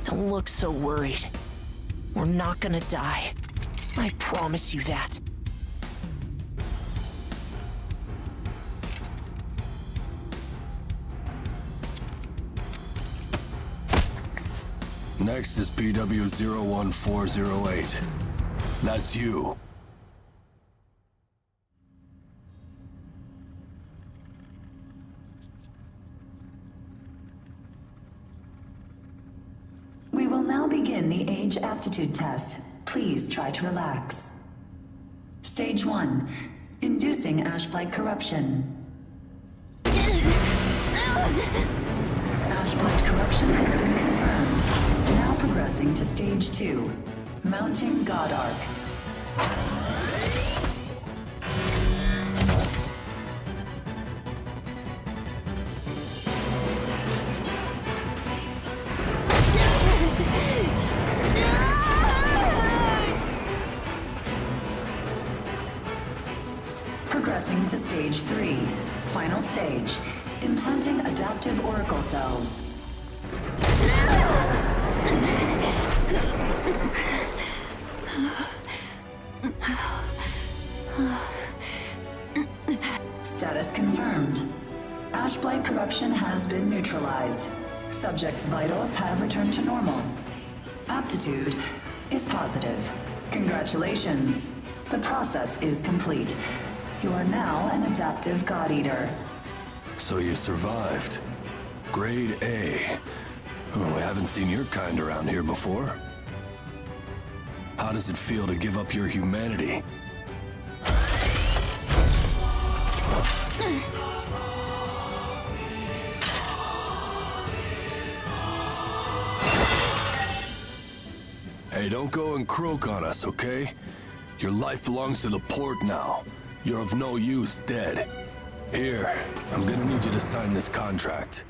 Don't look so worried. We're not gonna die. I promise you that. Next is PW01408. That's you. We will now begin the age aptitude test. Please try to relax. Stage 1. Inducing ash-blight corruption. Ash-blight corruption has been confirmed. Now progressing to Stage 2. Mounting God Arc. Progressing to Stage 3. Final stage. Implanting adaptive oracle cells. Status confirmed. Ash-blight corruption has been neutralized. Subject's vitals have returned to normal. Aptitude is positive. Congratulations. The process is complete. You are now an adaptive God Eater. So you survived. Grade A. Oh, we haven't seen your kind around here before. How does it feel to give up your humanity? Hey, don't go and croak on us, okay? Your life belongs to the port now. You're of no use dead. Here, I'm gonna need you to sign this contract.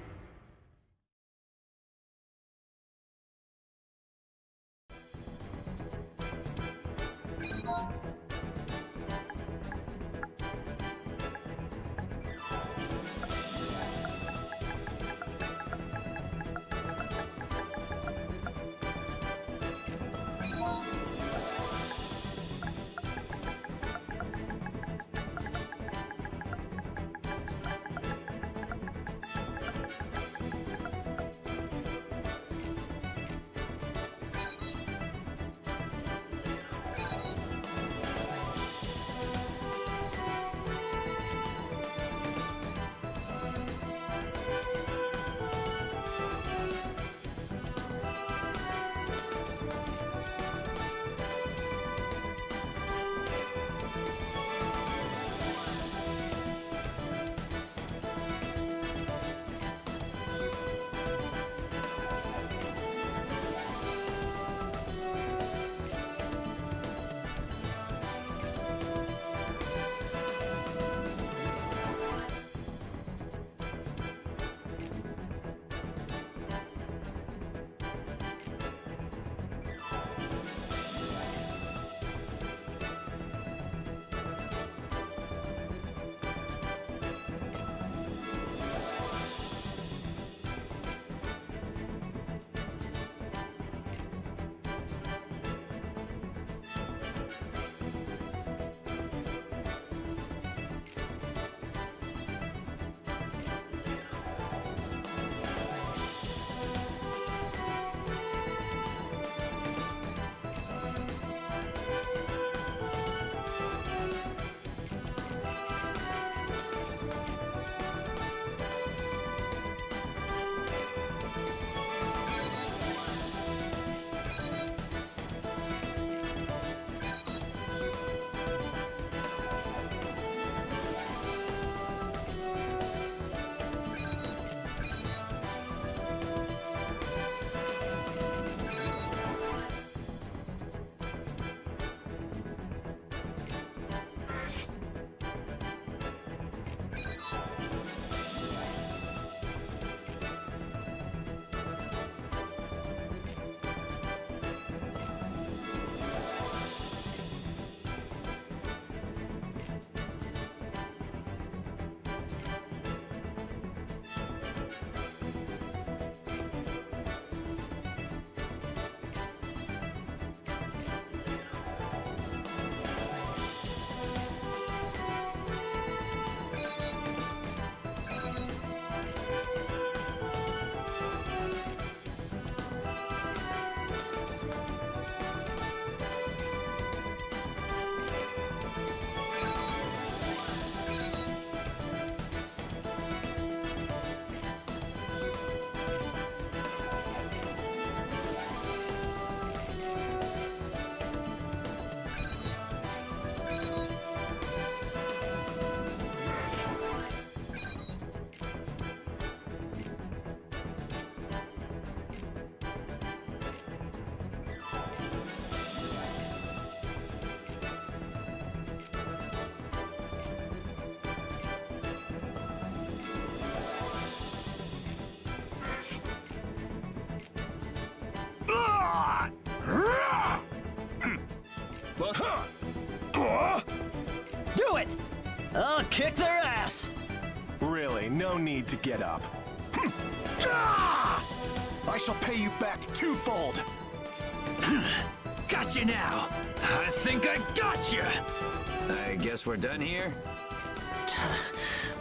Do it! I'll kick their ass! Really, no need to get up. I shall pay you back twofold. Got you now! I think I got you! I guess we're done here?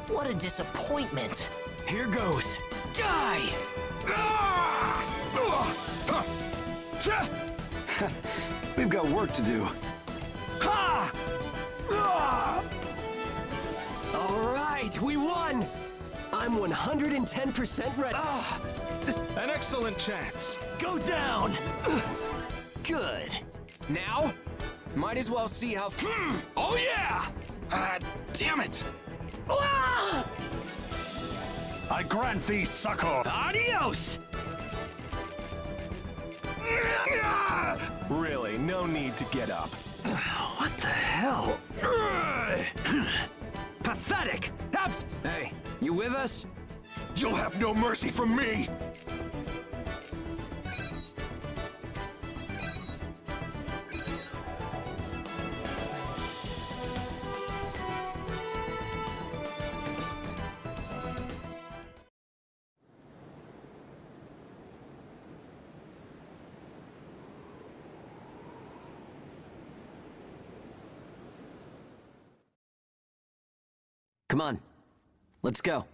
What a disappointment. Here goes. Die! We've got work to do. Ha! All right, we won! I'm 110% ready. An excellent chance. Go down! Good. Now, might as well see how... Oh yeah! Damn it! Ah! I grant thee succor. Adios! Really, no need to get up. What the hell? Pathetic! Hey, you with us? You'll have no mercy from me! Come on, let's go.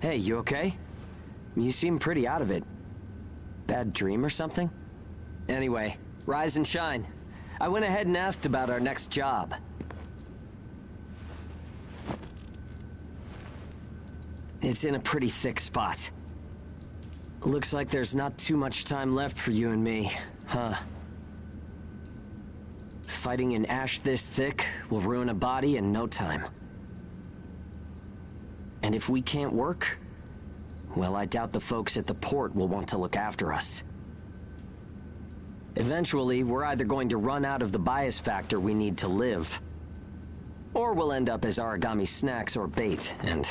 Hey, you okay? You seem pretty out of it. Bad dream or something? Anyway, rise and shine. I went ahead and asked about our next job. It's in a pretty thick spot. Looks like there's not too much time left for you and me, huh? Fighting an ash this thick will ruin a body in no time. And if we can't work, well, I doubt the folks at the port will want to look after us. Eventually, we're either going to run out of the bias factor we need to live, or we'll end up as origami snacks or bait, and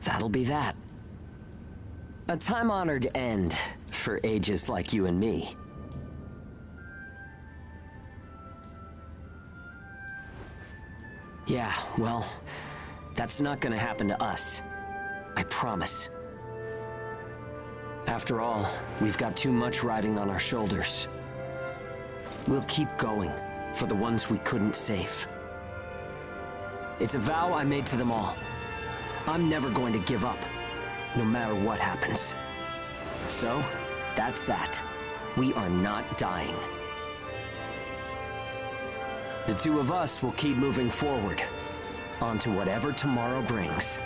that'll be that. A time-honored end for ages like you and me. Yeah, well, that's not gonna happen to us. I promise. After all, we've got too much riding on our shoulders. We'll keep going for the ones we couldn't save. It's a vow I made to them all. I'm never going to give up, no matter what happens. So, that's that. We are not dying. The two of us will keep moving forward, onto whatever tomorrow brings.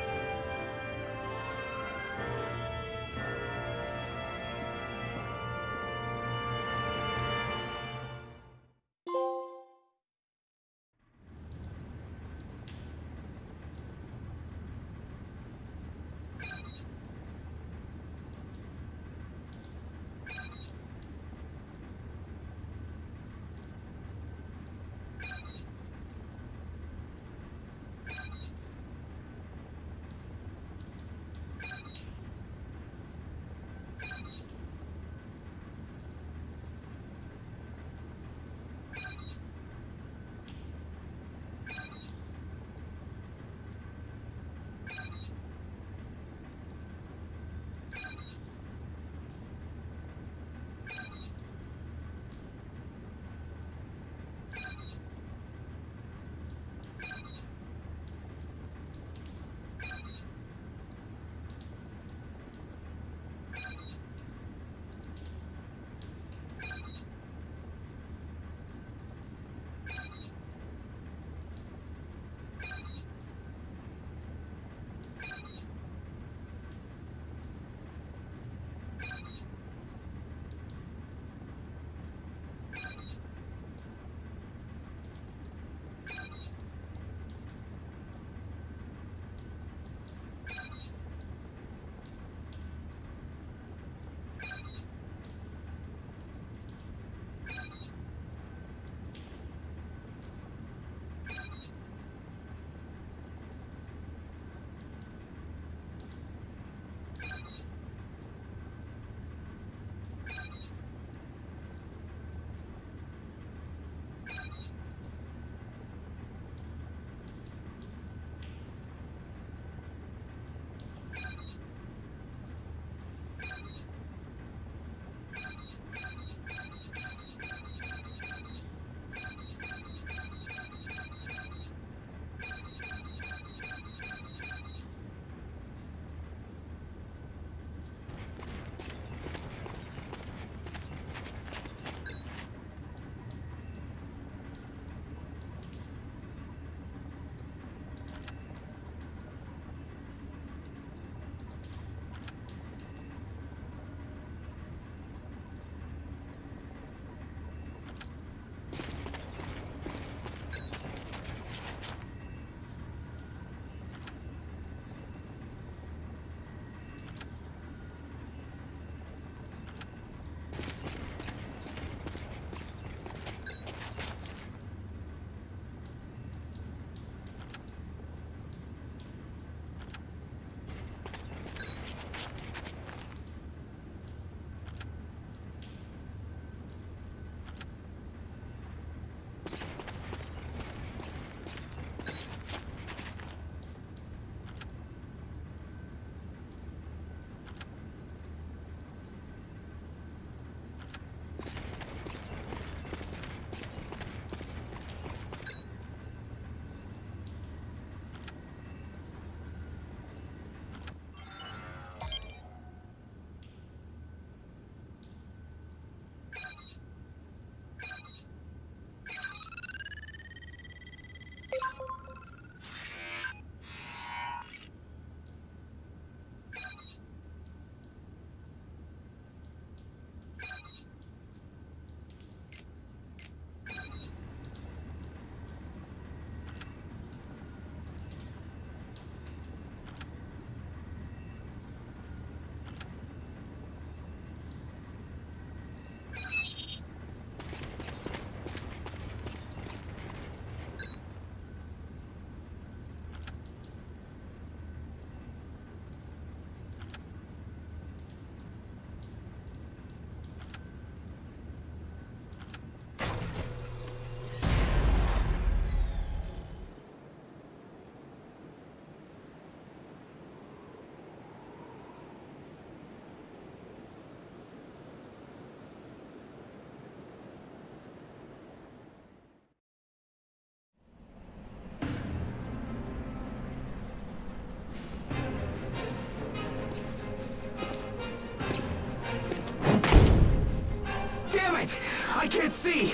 see!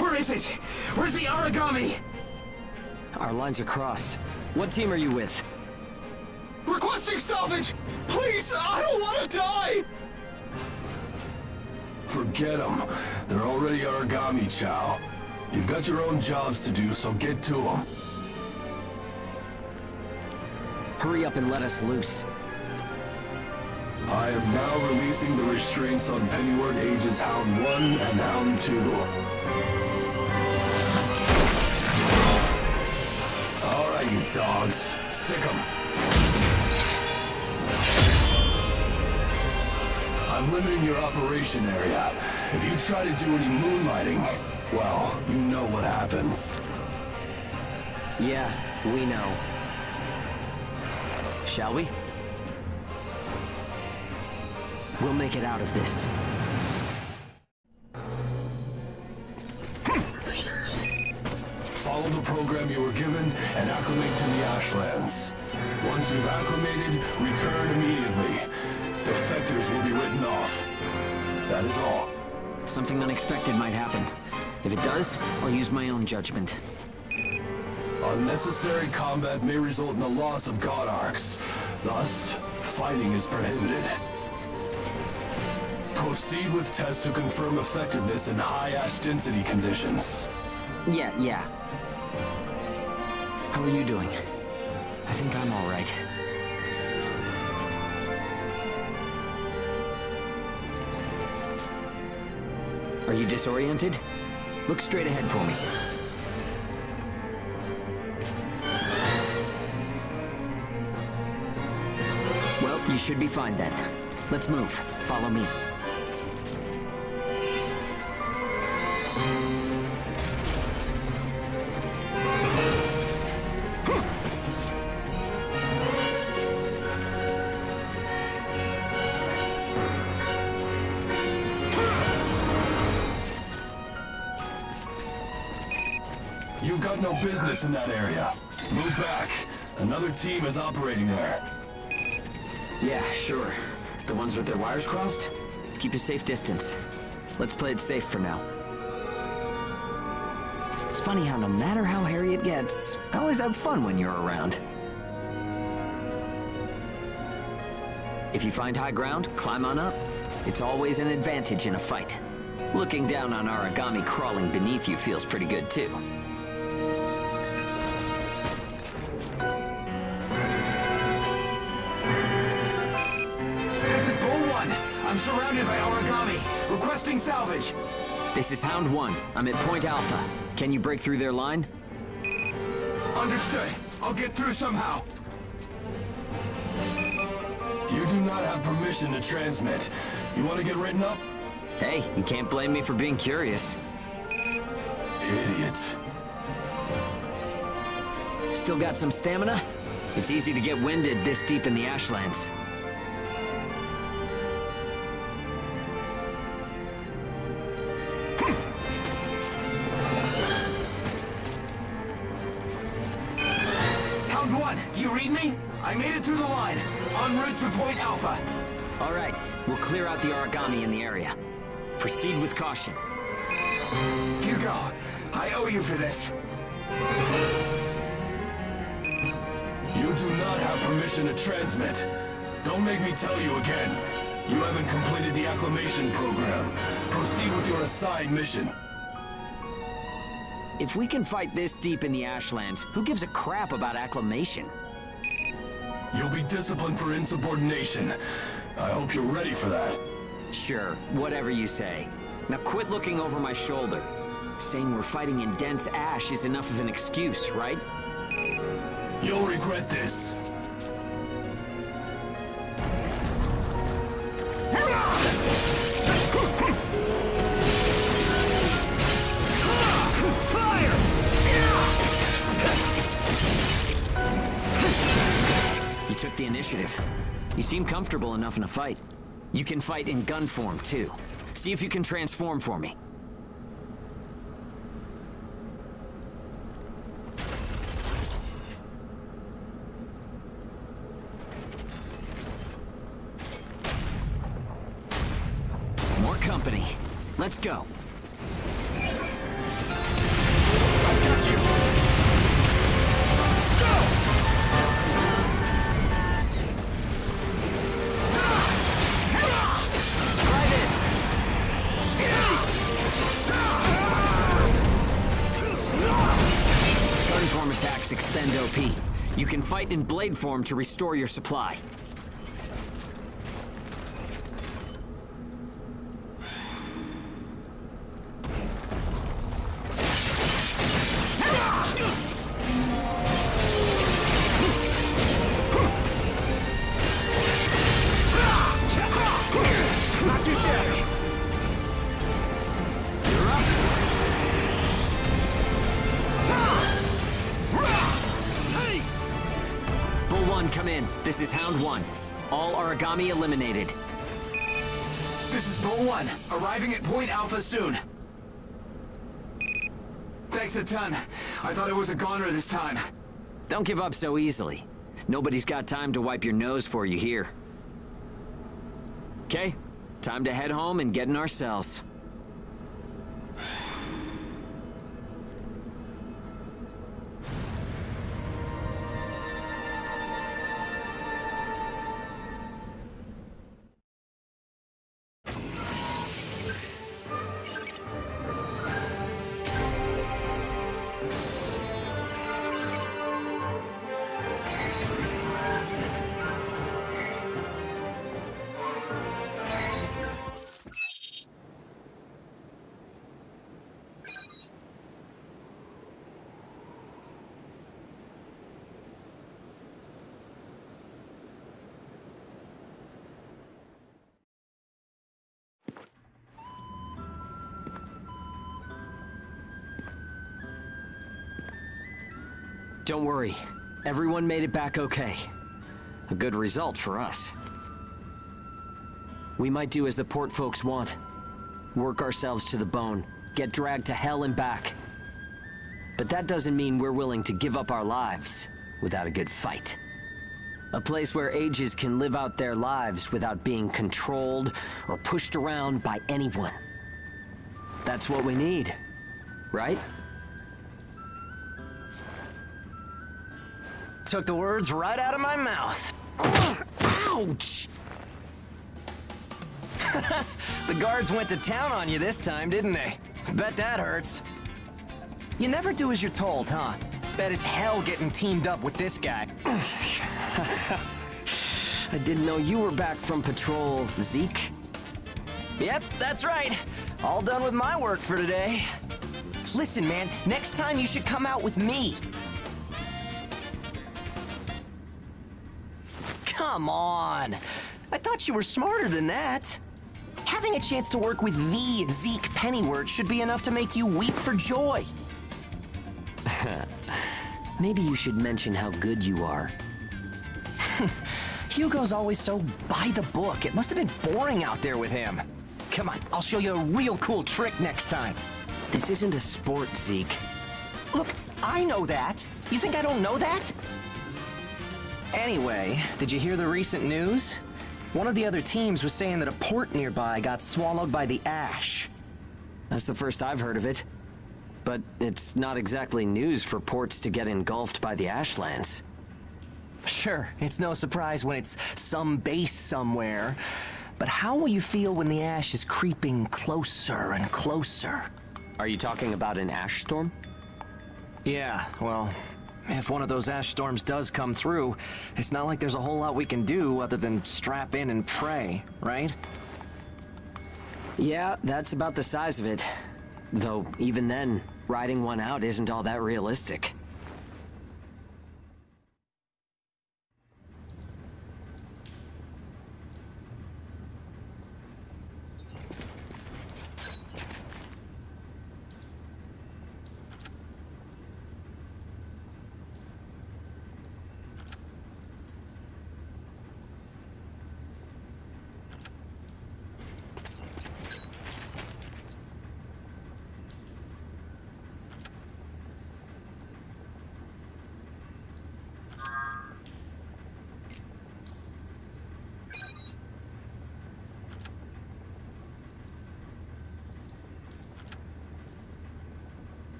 Where is it? Where's the origami? Our lines are crossed. What team are you with? Requesting salvage! Please, I don't want to die! Forget them. They're already origami, Chow. You've got your own jobs to do, so get to them. Hurry up and let us loose. I am now releasing the restraints on Pennyward Ages Hound 1 and Hound 2. Alright, you dogs. Sick 'em. I'm limiting your operation area. If you try to do any moonlighting, well, you know what happens. Yeah, we know. Shall we? We'll make it out of this. Follow the program you were given and acclimate to the Ashlands. Once you've acclimated, return immediately. Defectors will be written off. That is all. Something unexpected might happen. If it does, I'll use my own judgment. Unnecessary combat may result in the loss of God Arcs. Thus, fighting is prohibited. Proceed with tests to confirm effectiveness in high ash density conditions. Yeah. How are you doing? I think I'm all right. Are you disoriented? Look straight ahead for me. Well, you should be fine then. Let's move. Follow me. You've got no business in that area. Move back. Another team is operating there. Yeah, sure. The ones with their wires crossed? Keep a safe distance. Let's play it safe for now. It's funny how no matter how hairy it gets, I always have fun when you're around. If you find high ground, climb on up. It's always an advantage in a fight. Looking down on origami crawling beneath you feels pretty good too. I'm surrounded by origami. Requesting salvage. This is Hound 1. I'm at Point Alpha. Can you break through their line? Understood. I'll get through somehow. You do not have permission to transmit. You want to get written up? Hey, you can't blame me for being curious. Idiots. Still got some stamina? It's easy to get winded this deep in the Ashlands. Hound 1, do you read me? I made it through the line. En route to Point Alpha. All right, we'll clear out the origami in the area. Proceed with caution. Hugo, I owe you for this. You do not have permission to transmit. Don't make me tell you again. You haven't completed the acclimation program. Proceed with your assigned mission. If we can fight this deep in the Ashlands, who gives a crap about acclimation? You'll be disciplined for insubordination. I hope you're ready for that. Sure, whatever you say. Now quit looking over my shoulder. Saying we're fighting in dense ash is enough of an excuse, right? You'll regret this. Fire! You took the initiative. You seem comfortable enough in a fight. You can fight in gun form, too. See if you can transform for me. More company. Let's go. max expend OP. You can fight in blade form to restore your supply. Not too shabby. You're up. Bull 1, come in. This is Hound 1. All origami eliminated. This is Bull 1, arriving at Point Alpha soon. Thanks a ton. I thought it was a goner this time. Don't give up so easily. Nobody's got time to wipe your nose for you here. Okay, time to head home and get in our cells. Don't worry, everyone made it back okay. A good result for us. We might do as the port folks want. Work ourselves to the bone, get dragged to hell and back. But that doesn't mean we're willing to give up our lives without a good fight. A place where ages can live out their lives without being controlled or pushed around by anyone. That's what we need, right? Took the words right out of my mouth. Ouch! The guards went to town on you this time, didn't they? Bet that hurts. You never do as you're told, huh? Bet it's hell getting teamed up with this guy. I didn't know you were back from patrol, Zeke. Yep, that's right. All done with my work for today. Listen, man, next time you should come out with me. Come on. I thought you were smarter than that. Having a chance to work with the Zeke Pennyworth should be enough to make you weep for joy. Maybe you should mention how good you are. Hugo's always so by the book. It must have been boring out there with him. Come on, I'll show you a real cool trick next time. This isn't a sport, Zeke. Look, I know that. You think I don't know that? Anyway, did you hear the recent news? One of the other teams was saying that a port nearby got swallowed by the ash. That's the first I've heard of it. But it's not exactly news for ports to get engulfed by the ashlands. Sure, it's no surprise when it's some base somewhere. But how will you feel when the ash is creeping closer and closer? Are you talking about an ash storm? Yeah, well, if one of those ash storms does come through, it's not like there's a whole lot we can do other than strap in and pray, right? Yeah, that's about the size of it. Though, even then, riding one out isn't all that realistic.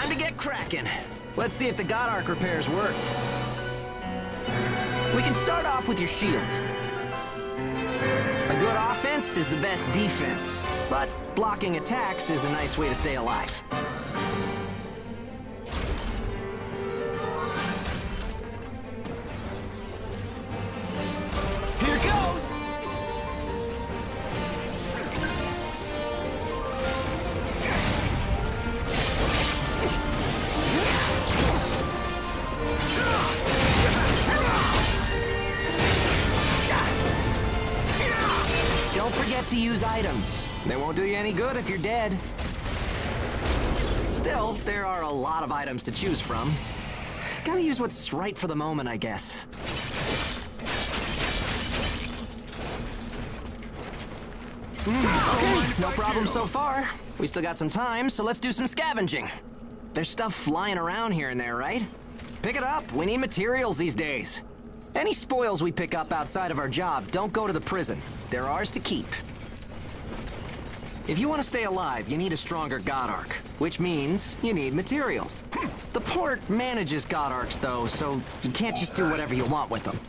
Time to get cracking. Let's see if the God Arc repairs worked. We can start off with your shield. A good offense is the best defense, but blocking attacks is a nice way to stay alive. Here goes! Don't forget to use items. They won't do you any good if you're dead. Still, there are a lot of items to choose from. Gotta use what's right for the moment, I guess. Okay, no problem so far. We still got some time, so let's do some scavenging. There's stuff flying around here and there, right? Pick it up. We need materials these days. Any spoils we pick up outside of our job don't go to the prison. They're ours to keep. If you want to stay alive, you need a stronger God Arc, which means you need materials. The port manages God Arcs, though, so you can't just do whatever you want with them.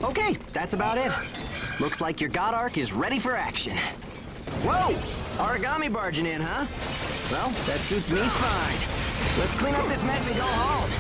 Okay, that's about it. Looks like your God Arc is ready for action. Whoa! Origami barging in, huh? Well, that suits me fine. Let's clean up this mess and go home.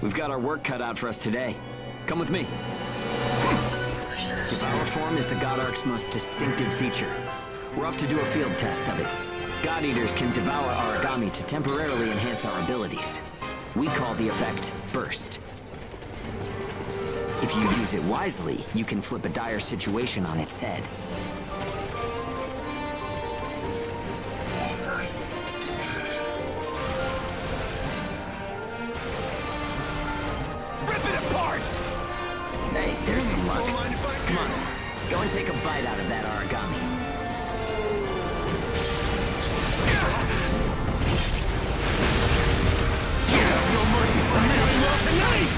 We've got our work cut out for us today. Come with me. Devour form is the God Ark's most distinctive feature. We're off to do a field test of it. God Eaters can devour origami to temporarily enhance our abilities. We call the effect Burst. If you use it wisely, you can flip a dire situation on its head. Rip it apart! Hey, there's some luck. Come on, go and take a bite out of that origami. No mercy for me! Tonight!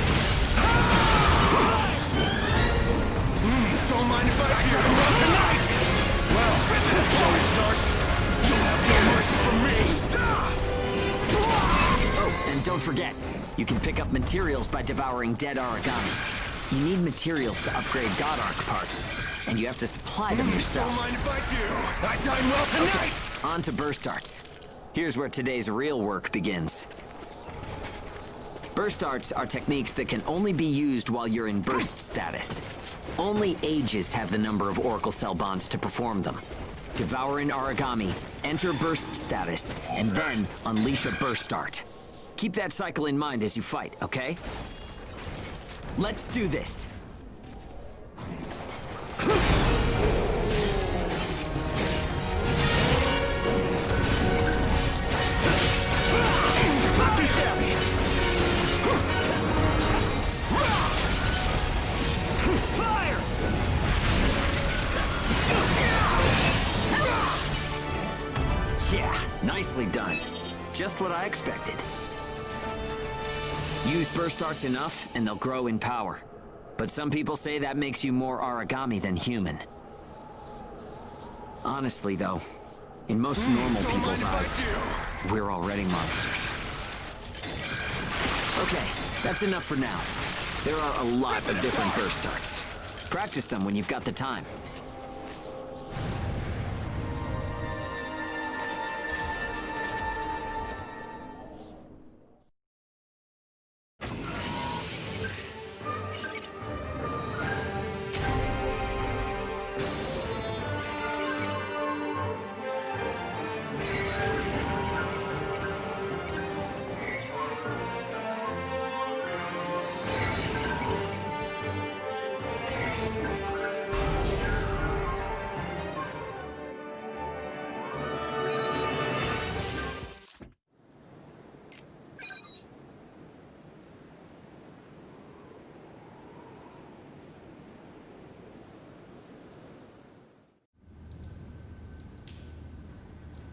Don't mind if I do. Tonight! Well, shall we start? You'll have no mercy from me! Oh, and don't forget, you can pick up materials by devouring dead origami. You need materials to upgrade God Ark parts, and you have to supply them yourself. Don't mind if I do. I dine well tonight! Okay, on to burst arts. Here's where today's real work begins. Burst arts are techniques that can only be used while you're in burst status. Only Ages have the number of Oracle Cell bonds to perform them. Devour an origami, enter burst status, and then unleash a burst art. Keep that cycle in mind as you fight, okay? Let's do this! Not too shabby! Fire! Yeah, nicely done. Just what I expected. Use burst arts enough, and they'll grow in power. But some people say that makes you more origami than human. Honestly, though, in most normal people's eyes, we're already monsters. Okay, that's enough for now. There are a lot of different burst arts. Practice them when you've got the time.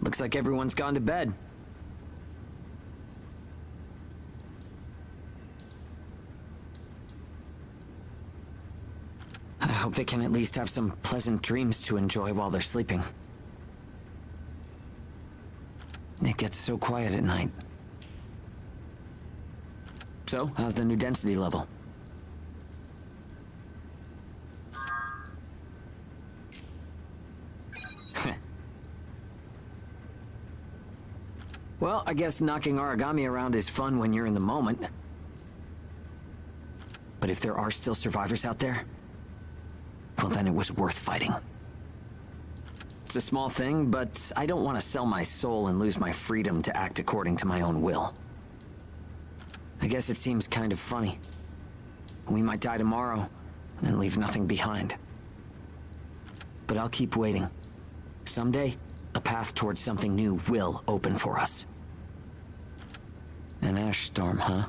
Looks like everyone's gone to bed. I hope they can at least have some pleasant dreams to enjoy while they're sleeping. It gets so quiet at night. So, how's the new density level? Well, I guess knocking origami around is fun when you're in the moment. But if there are still survivors out there, well, then it was worth fighting. It's a small thing, but I don't want to sell my soul and lose my freedom to act according to my own will. I guess it seems kind of funny. We might die tomorrow and leave nothing behind. But I'll keep waiting. Someday, a path towards something new will open for us. An ash storm, huh?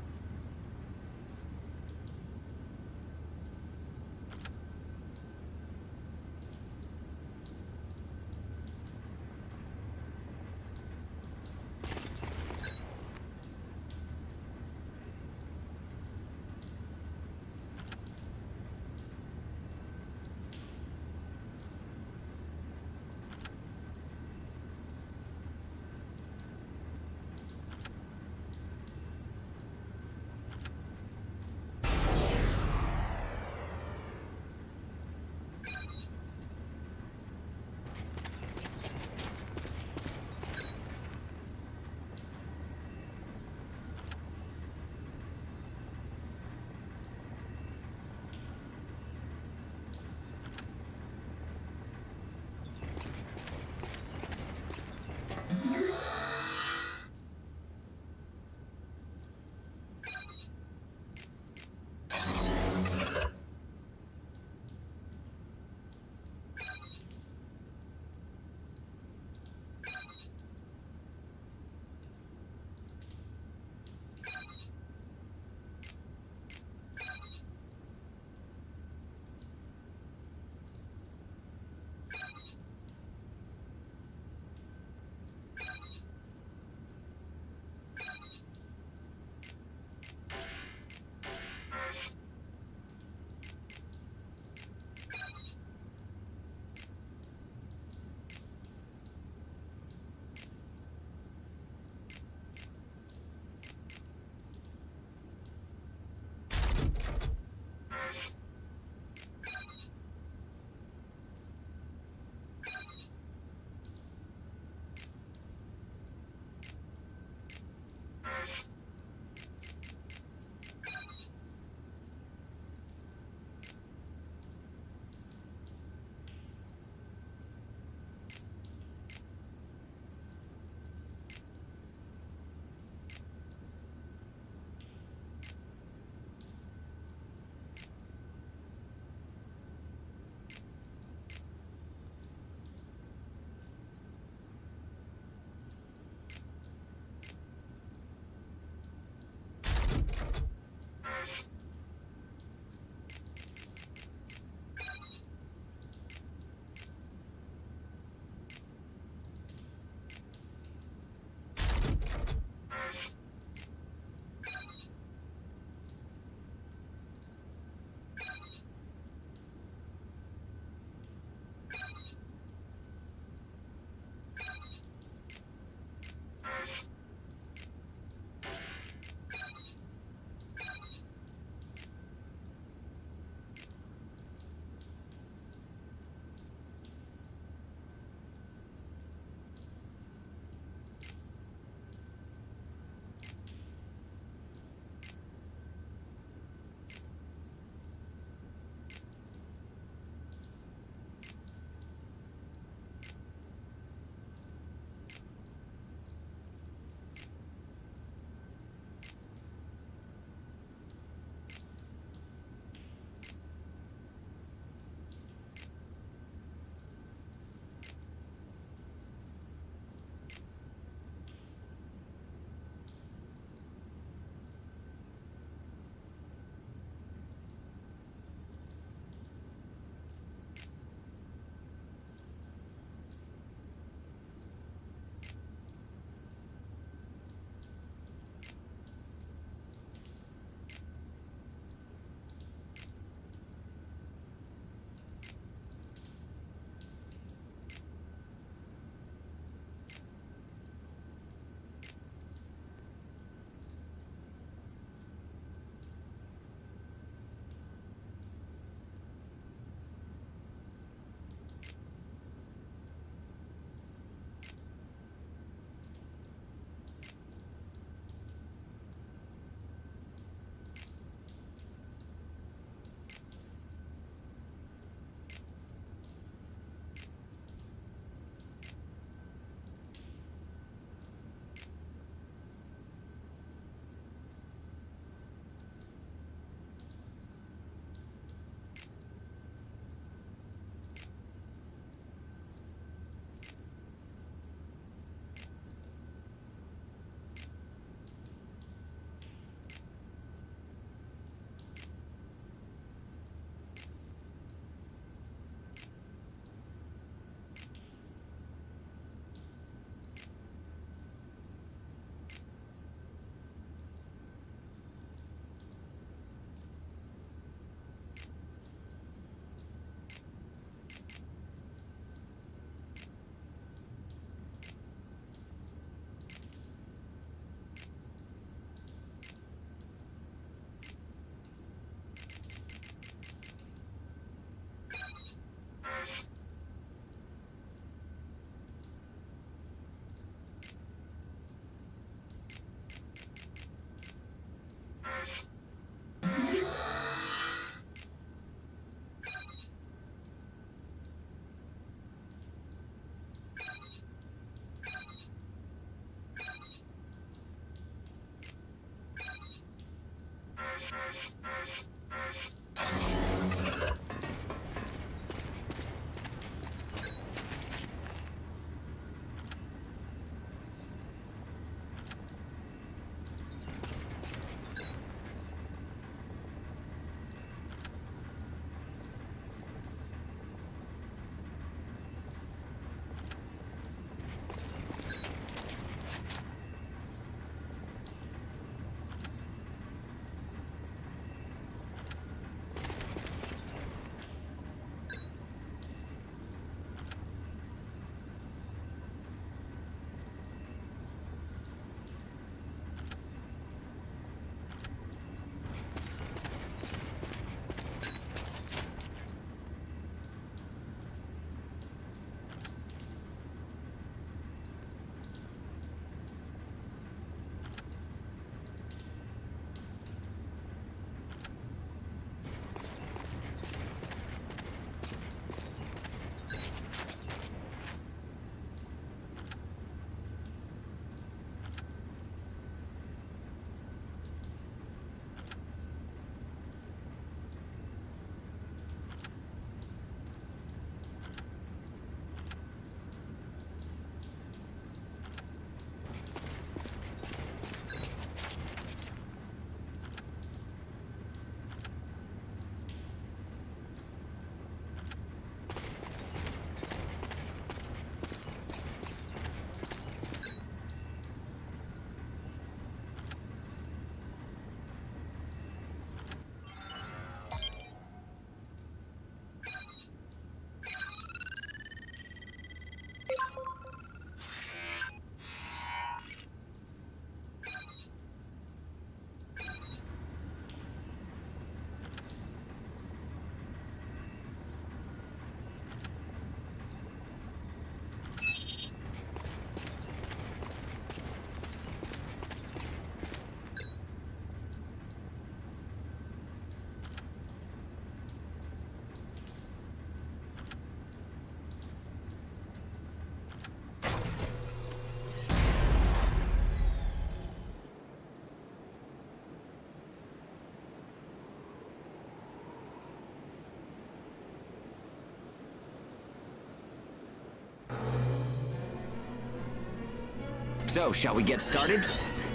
So, shall we get started?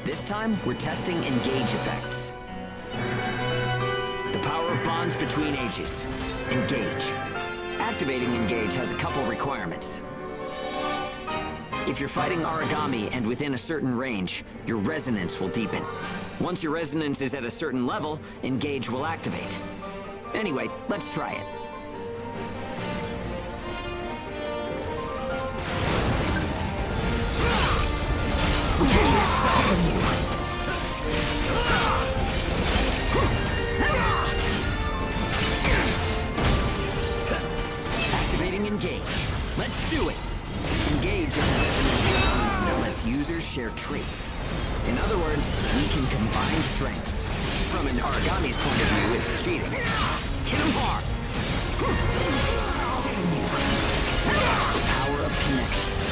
This time, we're testing engage effects. The power of bonds between ages. Engage. Activating engage has a couple requirements. If you're fighting origami and within a certain range, your resonance will deepen. Once your resonance is at a certain level, engage will activate. Anyway, let's try it. Activating engage. Let's do it. Engage is a resonance phenomenon that lets users share traits. In other words, we can combine strengths. From an origami's point of view, it's cheating. Hit him hard! Damn you. The power of connections.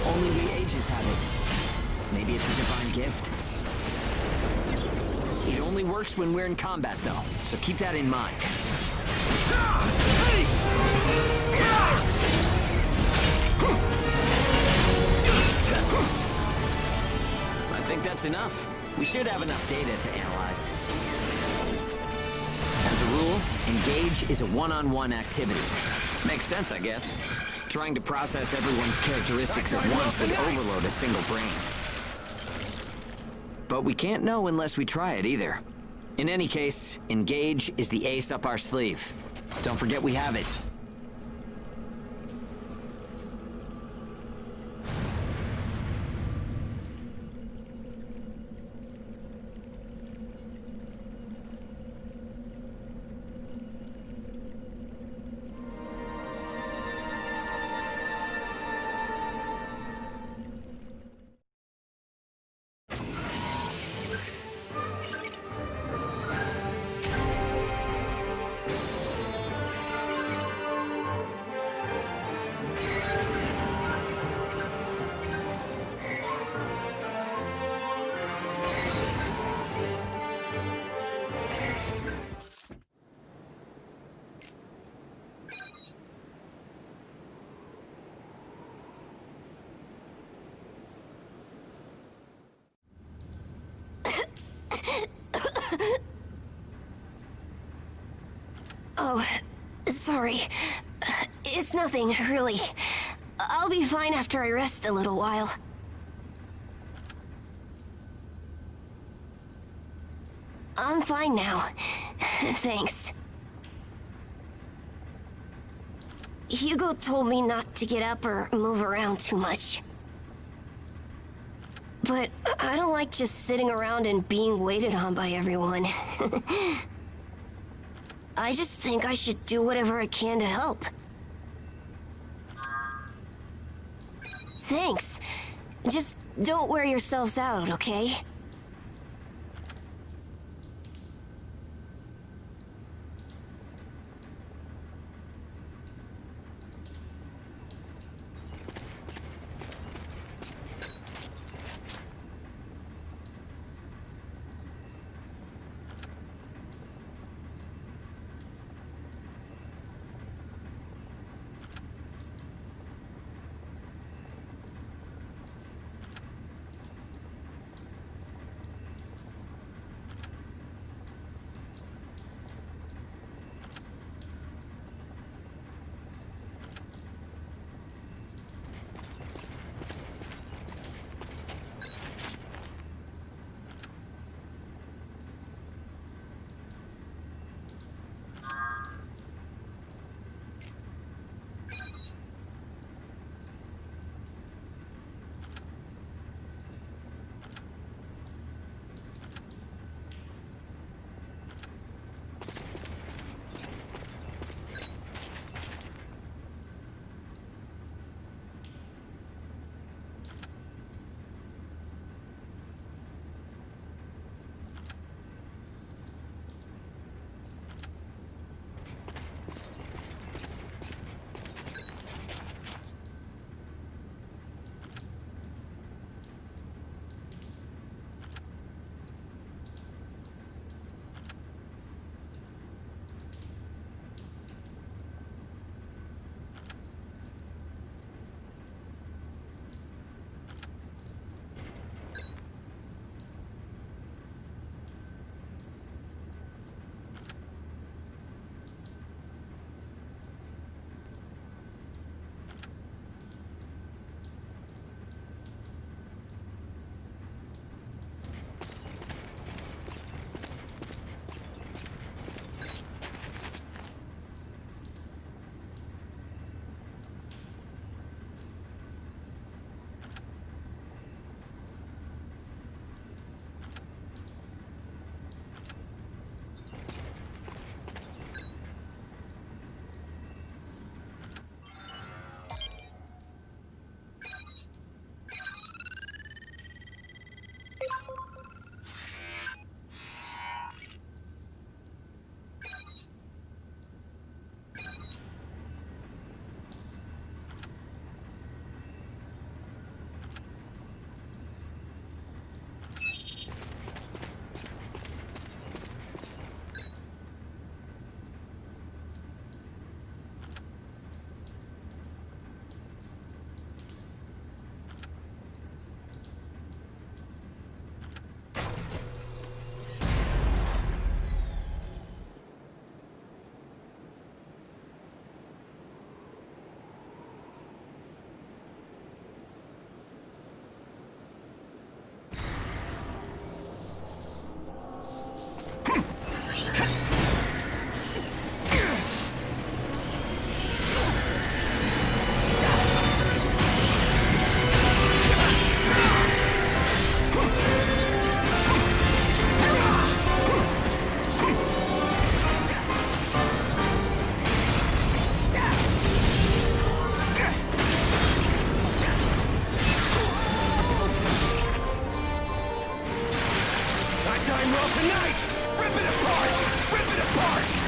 Only we ages have it. Maybe it's a divine gift. It only works when we're in combat, though, so keep that in mind. I think that's enough. We should have enough data to analyze. As a rule, engage is a one-on-one activity. Makes sense, I guess. Trying to process everyone's characteristics at once would overload a single brain. But we can't know unless we try it either. In any case, engage is the ace up our sleeve. Don't forget we have it. Oh, sorry. It's nothing, really. I'll be fine after I rest a little while. I'm fine now. Thanks. Hugo told me not to get up or move around too much. But I don't like just sitting around and being waited on by everyone. I just think I should do whatever I can to help. Thanks. Just don't wear yourselves out, okay? tonight! Rip it apart! Rip it apart!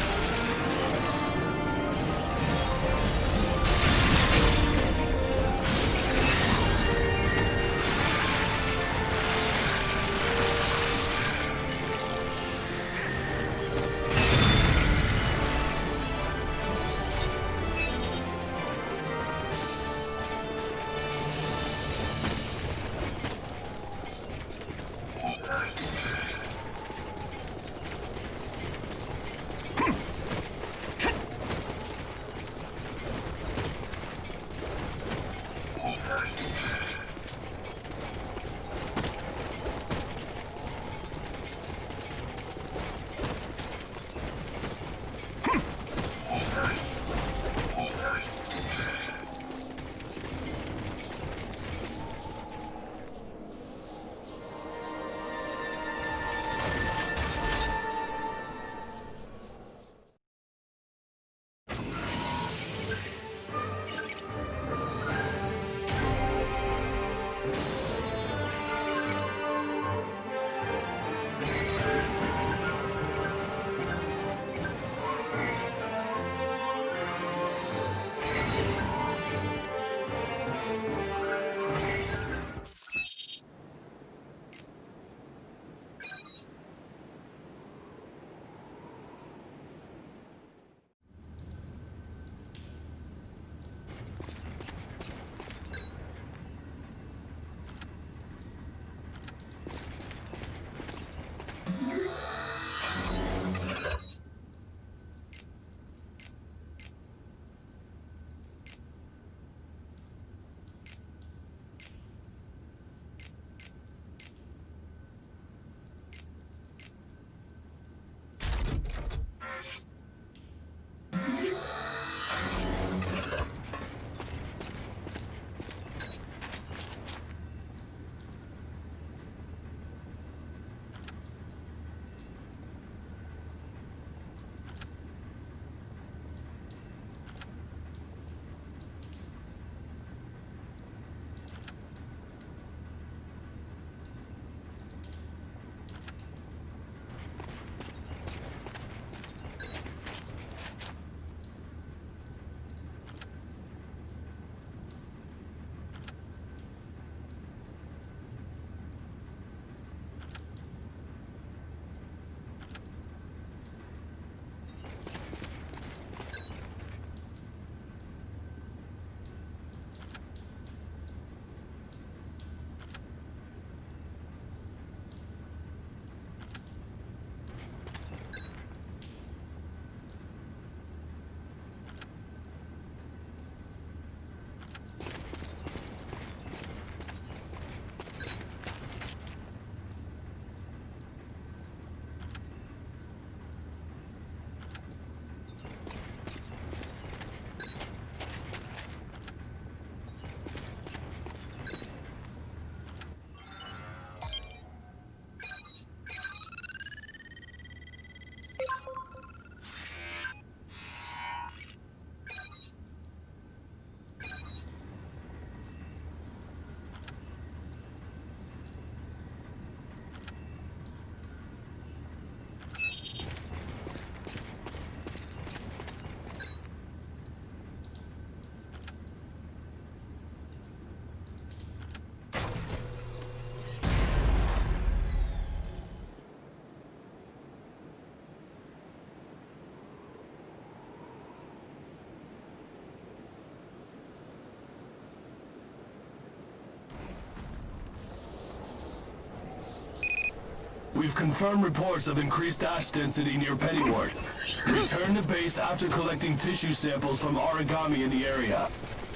We've confirmed reports of increased ash density near Pennyworth. Return to base after collecting tissue samples from origami in the area.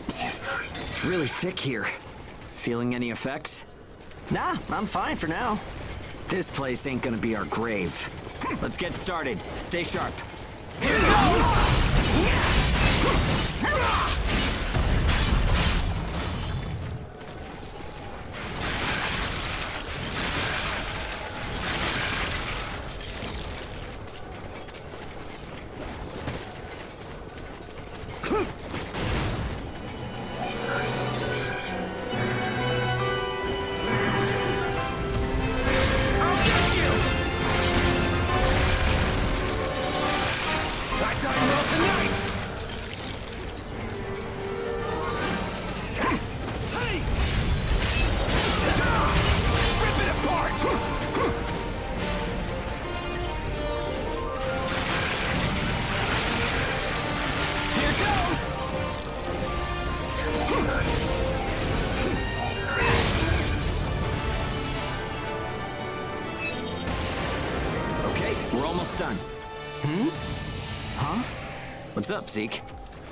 It's really thick here. Feeling any effects? Nah, I'm fine for now. This place ain't gonna be our grave. Let's get started. Stay sharp. Here goes! almost done. Huh? What's up, Zeke?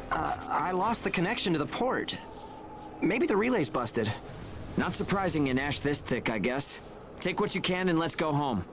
I lost the connection to the port. Maybe the relay's busted. Not surprising in ash this thick, I guess. Take what you can and let's go home.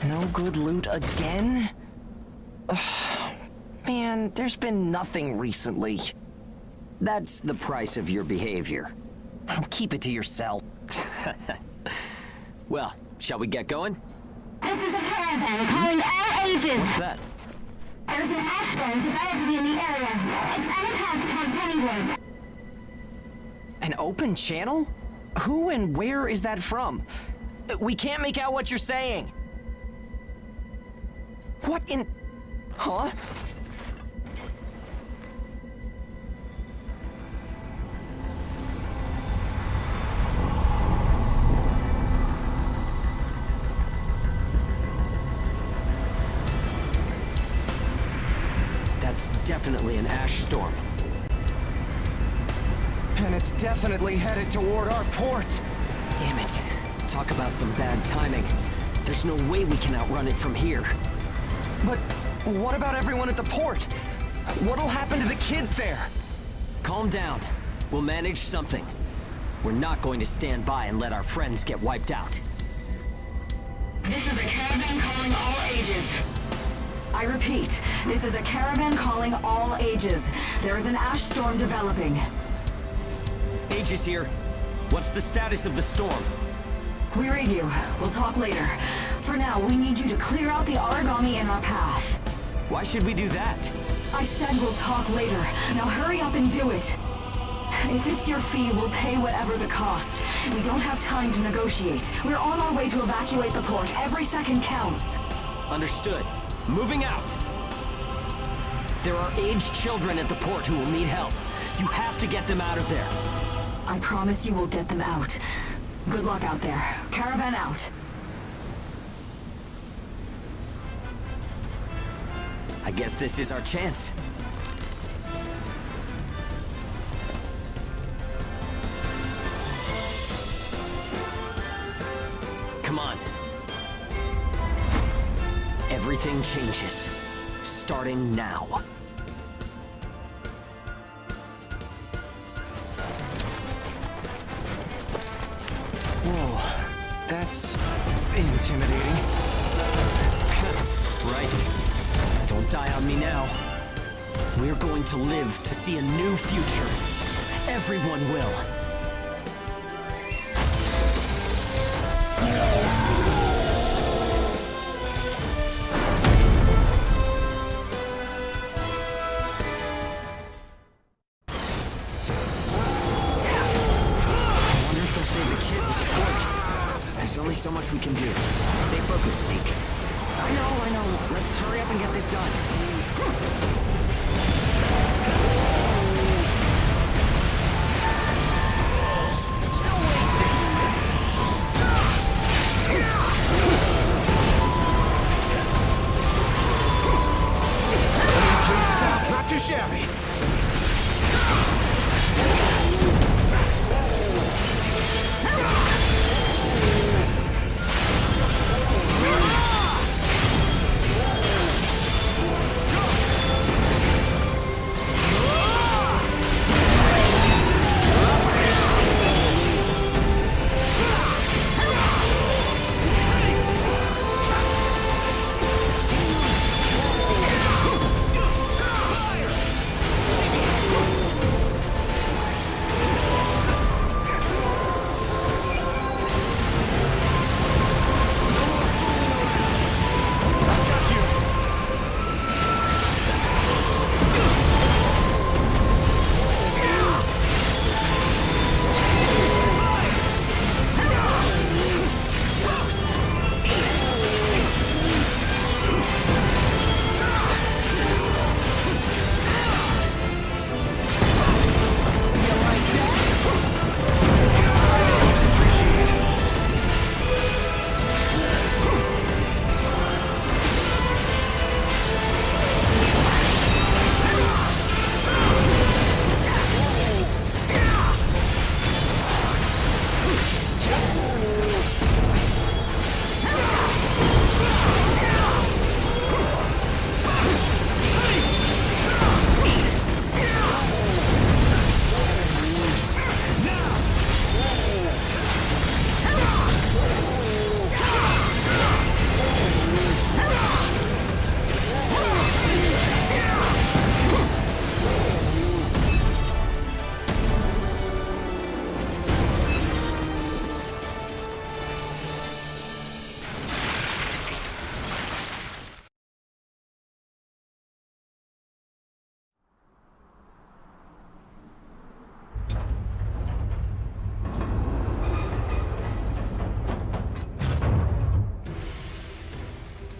No good loot again? Ugh, man, there's been nothing recently. That's the price of your behavior. Keep it to yourself. Well, shall we get going? This is a caravan calling all agents. What's that? There's an ash storm developing in the area. It's on a path toward Pennyward. An open channel? Who and where is that from? We can't make out what you're saying. What in... Huh? That's definitely an ash storm. And it's definitely headed toward our port. Damn it. Talk about some bad timing. There's no way we can outrun it from here. But what about everyone at the port? What'll happen to the kids there? Calm down. We'll manage something. We're not going to stand by and let our friends get wiped out. This is a caravan calling all ages. I repeat, this is a caravan calling all ages. There is an ash storm developing. Aegis here. What's the status of the storm? We read you. We'll talk later. For now, we need you to clear out the origami in our path. Why should we do that? I said we'll talk later. Now hurry up and do it. If it's your fee, we'll pay whatever the cost. We don't have time to negotiate. We're on our way to evacuate the port. Every second counts. Understood. Moving out. There are aged children at the port who will need help. You have to get them out of there. I promise you we'll get them out. Good luck out there. Caravan out. I guess this is our chance. Come on. Everything changes. Starting now. Whoa, that's intimidating. Right. Don't die on me now. We're going to live to see a new future. Everyone will. There's only so much we can do. Stay focused, Zeke. I know. Let's hurry up and get this done. Don't waste it! Please stop. Not too shabby.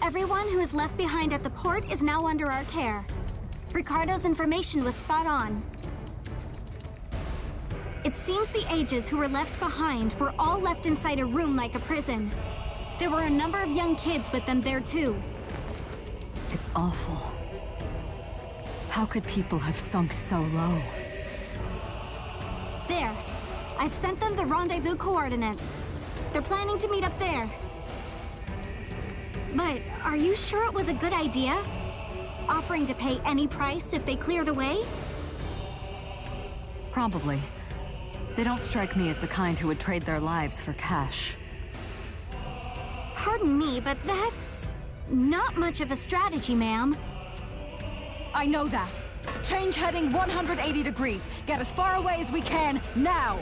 Everyone who is left behind at the port is now under our care. Ricardo's information was spot on. It seems the ages who were left behind were all left inside a room like a prison. There were a number of young kids with them there too. It's awful. How could people have sunk so low? There. I've sent them the rendezvous coordinates. They're planning to meet up there. But are you sure it was a good idea? Offering to pay any price if they clear the way? Probably. They don't strike me as the kind who would trade their lives for cash. Pardon me, but that's not much of a strategy, ma'am. I know that. Change heading 180 degrees. Get as far away as we can, now!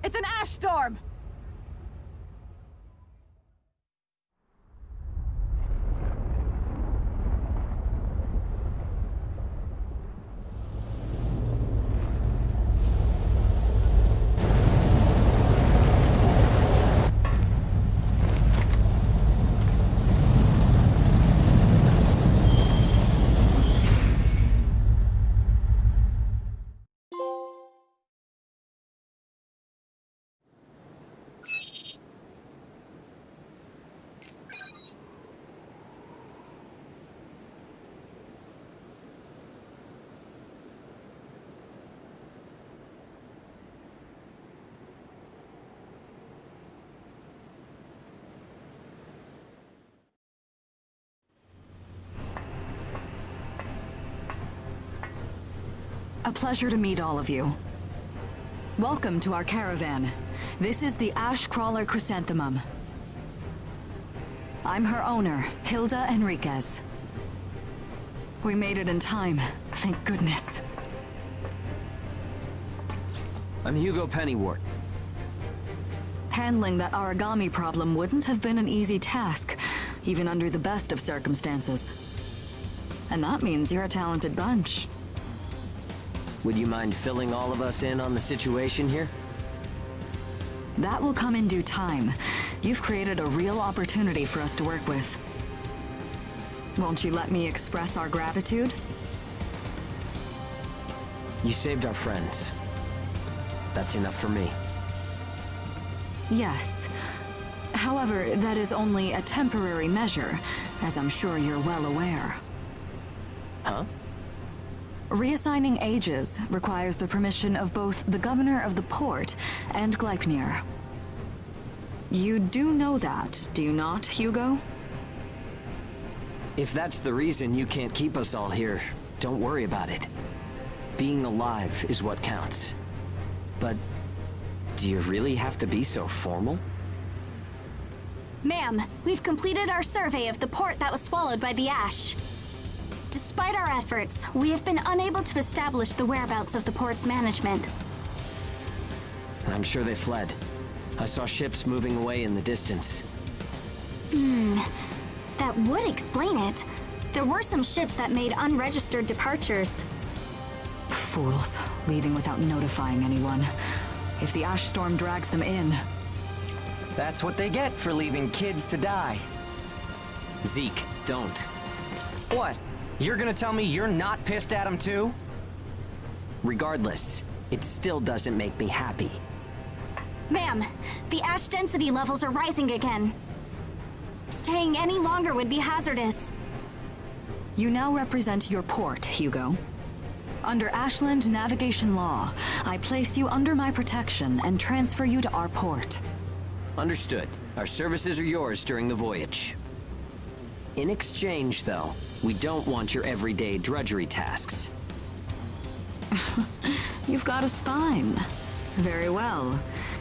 It's an ash storm! A pleasure to meet all of you. Welcome to our caravan. This is the Ash Crawler Chrysanthemum. I'm her owner, Hilda Enriquez. We made it in time, thank goodness. I'm Hugo Pennywort. Handling that origami problem wouldn't have been an easy task, even under the best of circumstances. And that means you're a talented bunch. Would you mind filling all of us in on the situation here? That will come in due time. You've created a real opportunity for us to work with. Won't you let me express our gratitude? You saved our friends. That's enough for me. Yes. However, that is only a temporary measure, as I'm sure you're well aware. Huh? Reassigning ages requires the permission of both the governor of the port and Gleipnir. You do know that, do you not, Hugo? If that's the reason you can't keep us all here, don't worry about it. Being alive is what counts. But do you really have to be so formal? Ma'am, we've completed our survey of the port that was swallowed by the ash. Despite our efforts, we have been unable to establish the whereabouts of the port's management. I'm sure they fled. I saw ships moving away in the distance. That would explain it. There were some ships that made unregistered departures. Fools, leaving without notifying anyone. If the ash storm drags them in... That's what they get for leaving kids to die. Zeke, don't. What? You're gonna tell me you're not pissed at him too? Regardless, it still doesn't make me happy. Ma'am, the ash density levels are rising again. Staying any longer would be hazardous. You now represent your port, Hugo. Under Ashland navigation law, I place you under my protection and transfer you to our port. Understood. Our services are yours during the voyage. In exchange, though, we don't want your everyday drudgery tasks. You've got a spine. Very well.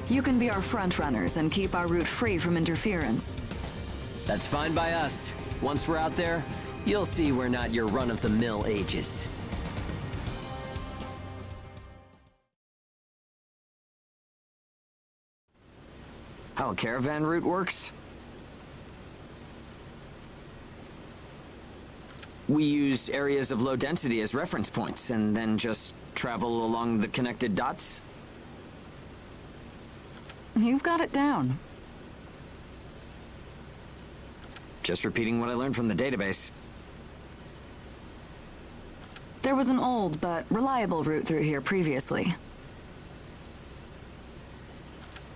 You can be our front-runners and keep our route free from interference. That's fine by us. Once we're out there, you'll see we're not your run-of-the-mill ages. How a caravan route works? We use areas of low density as reference points, and then just travel along the connected dots? You've got it down. Just repeating what I learned from the database. There was an old but reliable route through here previously.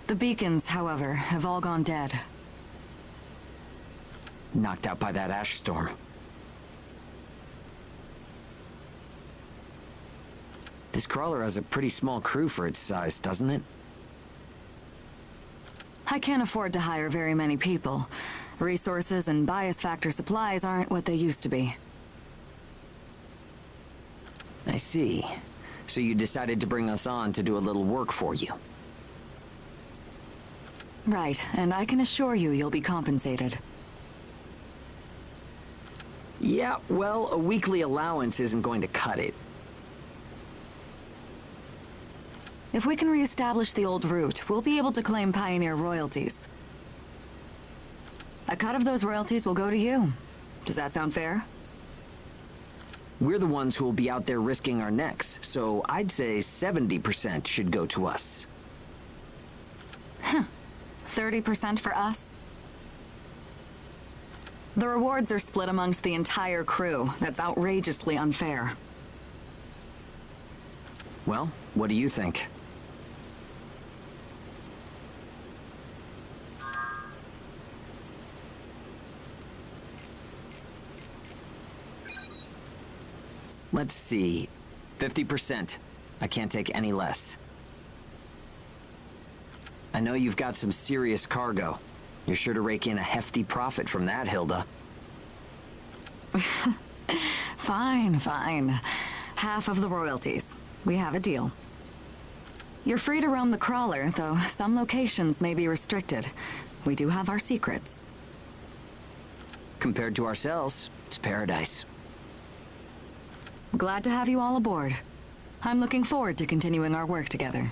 The beacons, however, have all gone dead. Knocked out by that ash storm. This crawler has a pretty small crew for its size, doesn't it? I can't afford to hire very many people. Resources and bias factor supplies aren't what they used to be. I see. So you decided to bring us on to do a little work for you. Right, and I can assure you you'll be compensated. Yeah, well, a weekly allowance isn't going to cut it. If we can reestablish the old route, we'll be able to claim Pioneer royalties. A cut of those royalties will go to you. Does that sound fair? We're the ones who will be out there risking our necks, so I'd say 70% should go to us. 30% for us? The rewards are split amongst the entire crew. That's outrageously unfair. Well, what do you think? Let's see. 50%. I can't take any less. I know you've got some serious cargo. You're sure to rake in a hefty profit from that, Hilda. Fine, fine. Half of the royalties. We have a deal. You're free to roam the crawler, though some locations may be restricted. We do have our secrets. Compared to ourselves, it's paradise. Glad to have you all aboard. I'm looking forward to continuing our work together.